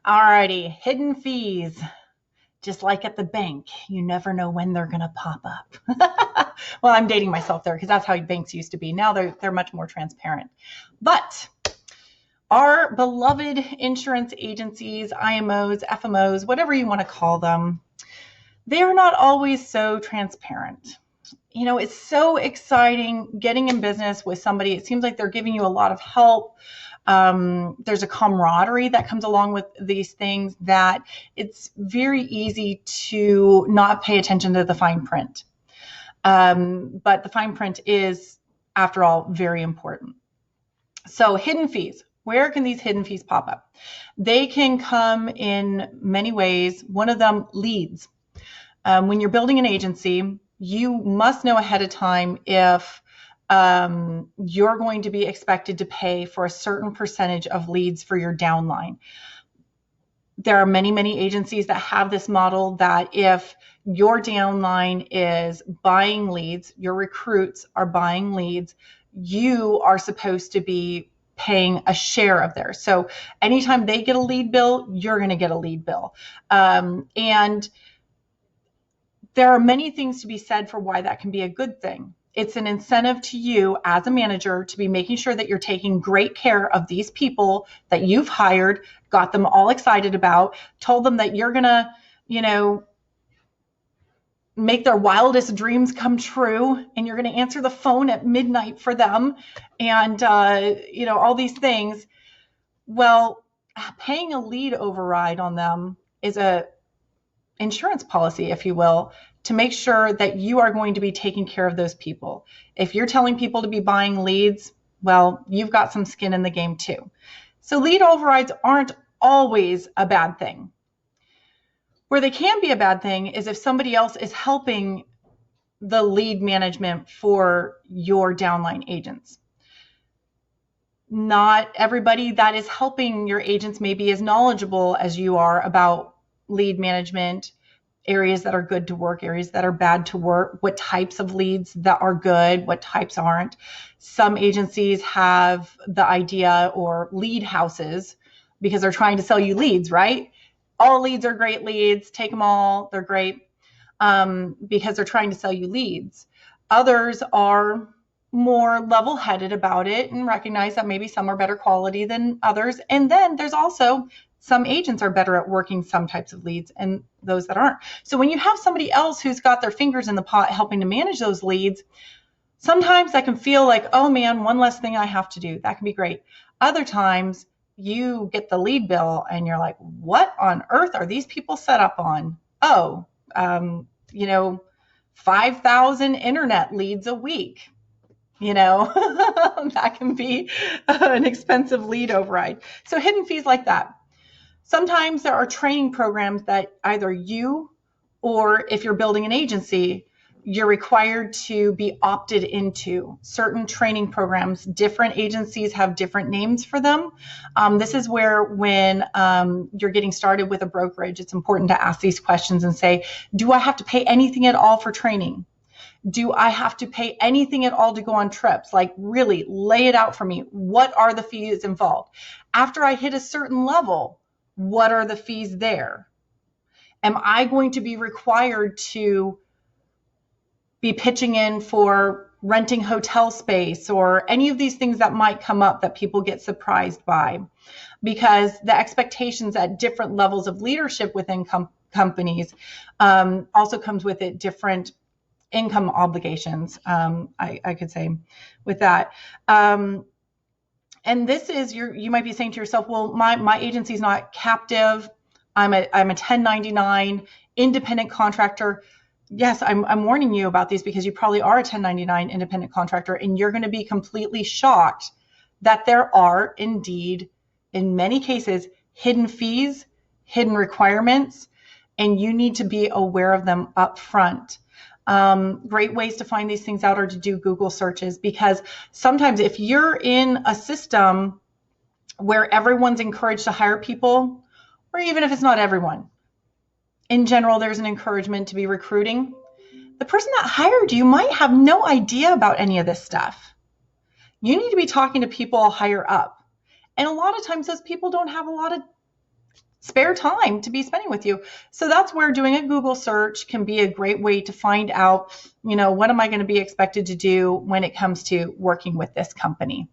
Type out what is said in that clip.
Alrighty, hidden fees. Just like at the bank, you never know when they're going to pop up. Well, I'm dating myself there because that's how banks used to be. Now they're much more transparent. But our beloved insurance agencies, IMOs, FMOs, whatever you want to call them, they are not always so transparent. You know, it's so exciting getting in business with somebody. It seems like they're giving you a lot of help. There's a camaraderie that comes along with these things that it's very easy to not pay attention to the fine print. But the fine print is, after all, very important. So hidden fees. Where can these hidden fees pop up? They can come in many ways. One of them, leads. When you're building an agency, you must know ahead of time if you're going to be expected to pay for a certain percentage of leads for your downline. There are many, many agencies that have this model that if your downline is buying leads, your recruits are buying leads, you are supposed to be paying a share of theirs. So anytime they get a lead bill, you're going to get a lead bill. And there are many things to be said for why that can be a good thing. It's an incentive to you as a manager to be making sure that you're taking great care of these people that you've hired, got them all excited about, told them that you're going to, make their wildest dreams come true, and you're going to answer the phone at midnight for them, and, all these things. Well, paying a lead override on them is a insurance policy, if you will, to make sure that you are going to be taking care of those people. If you're telling people to be buying leads, well, you've got some skin in the game too. So lead overrides aren't always a bad thing. Where they can be a bad thing is if somebody else is helping the lead management for your downline agents. Not everybody that is helping your agents may be as knowledgeable as you are about lead management, areas that are good to work, areas that are bad to work, what types of leads that are good, what types aren't. Some agencies have the idea or lead houses because they're trying to sell you leads, right? All leads are great leads. Take them all. They're great because they're trying to sell you leads. Others are more level-headed about it and recognize that maybe some are better quality than others. And then there's also some agents are better at working some types of leads and those that aren't. So when you have somebody else who's got their fingers in the pot helping to manage those leads, sometimes that can feel like, oh man, one less thing I have to do. That can be great. Other times you get the lead bill and you're like, what on earth are these people set up on? Oh, 5,000 internet leads a week. That can be an expensive lead override. So hidden fees like that. Sometimes there are training programs that either you or if you're building an agency, you're required to be opted into certain training programs. Different agencies have different names for them. This is where when you're getting started with a brokerage, it's important to ask these questions and say, do I have to pay anything at all for training? Do I have to pay anything at all to go on trips? Like really lay it out for me. What are the fees involved? After I hit a certain level, what are the fees there? Am I going to be required to be pitching in for renting hotel space or any of these things that might come up that people get surprised by? Because the expectations at different levels of leadership within companies also comes with it different income obligations, I could say with that. And this is, you might be saying to yourself, well, my agency is not captive. I'm a 1099 independent contractor. Yes, I'm warning you about these because you probably are a 1099 independent contractor, and you're going to be completely shocked that there are indeed, in many cases, hidden fees, hidden requirements, and you need to be aware of them up front. Great ways to find these things out are to do Google searches, because sometimes if you're in a system where everyone's encouraged to hire people, or even if it's not everyone, in general, there's an encouragement to be recruiting. The person that hired you might have no idea about any of this stuff. You need to be talking to people higher up. And a lot of times those people don't have a lot of spare time to be spending with you. So that's where doing a Google search can be a great way to find out, what am I going to be expected to do when it comes to working with this company.